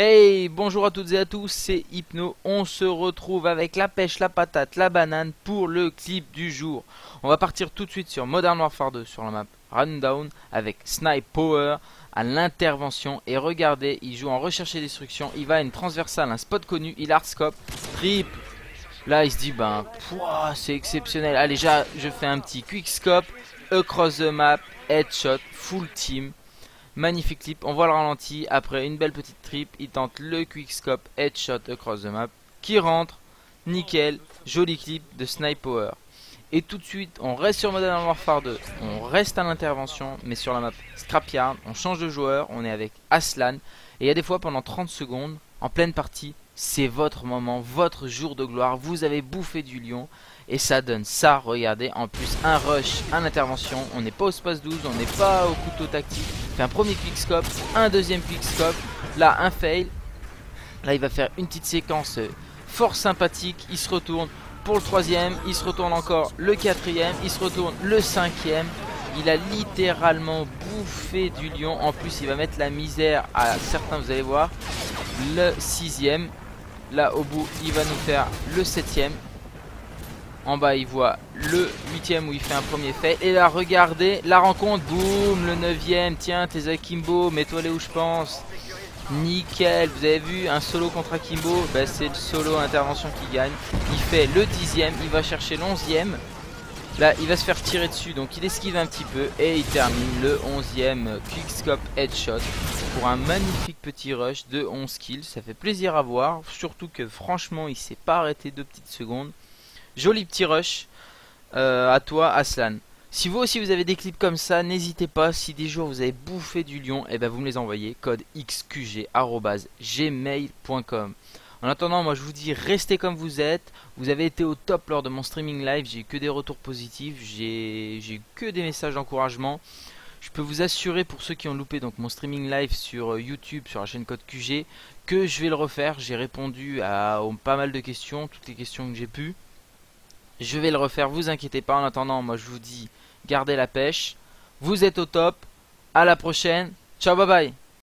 Hey, bonjour à toutes et à tous, c'est Hypno. On se retrouve avec la pêche, la patate, la banane pour le clip du jour. On va partir tout de suite sur Modern Warfare 2 sur la map Rundown avec Snipe Power à l'intervention. Et regardez, il joue en recherche et destruction. Il va à une transversale, un spot connu, il hardscope, triple. Là, il se dit, ben, c'est exceptionnel. Allez, je fais un petit quickscope, across the map, headshot, full team. Magnifique clip, on voit le ralenti. Après une belle petite trip, il tente le quickscope headshot across the map qui rentre. Nickel, joli clip de Snipe Power. Et tout de suite, on reste sur Modern Warfare 2. On reste à l'intervention, mais sur la map Scrapyard. On change de joueur, on est avec Aslan. Et il y a des fois, pendant 30 secondes, en pleine partie, c'est votre moment, votre jour de gloire. Vous avez bouffé du lion. Et ça donne ça, regardez. En plus, un rush, un intervention. On n'est pas au space 12, on n'est pas au couteau tactique. Fait un premier quickscope, un deuxième quickscope. Là, un fail. Là, il va faire une petite séquence fort sympathique. Il se retourne pour le troisième. Il se retourne encore le quatrième. Il se retourne le cinquième. Il a littéralement bouffé du lion. En plus, il va mettre la misère à certains, vous allez voir. Le sixième. Là, au bout, il va nous faire le septième. En bas, il voit le huitième où il fait un premier fait. Et là, regardez la rencontre. Boum, le neuvième. Tiens, t'es Akimbo, mets-toi les où je pense. Nickel, vous avez vu un solo contre Akimbo, bah, c'est le solo intervention qui gagne. Il fait le dixième, il va chercher l'onzième. Là, il va se faire tirer dessus, donc il esquive un petit peu. Et il termine le 11e quickscope headshot pour un magnifique petit rush de 11 kills. Ça fait plaisir à voir, surtout que franchement, il s'est pas arrêté 2 petites secondes. Joli petit rush. À toi, Aslan. Si vous aussi vous avez des clips comme ça, n'hésitez pas. Si des jours vous avez bouffé du lion, et ben vous me les envoyez. Code xqg@gmail.com. En attendant, moi je vous dis, restez comme vous êtes. Vous avez été au top lors de mon streaming live. J'ai eu que des retours positifs. J'ai eu que des messages d'encouragement. Je peux vous assurer, pour ceux qui ont loupé donc mon streaming live sur YouTube, sur la chaîne Code QG, que je vais le refaire. J'ai répondu à pas mal de questions, toutes les questions que j'ai pu. Je vais le refaire, vous inquiétez pas. En attendant, moi je vous dis, gardez la pêche. Vous êtes au top. À la prochaine. Ciao, bye bye.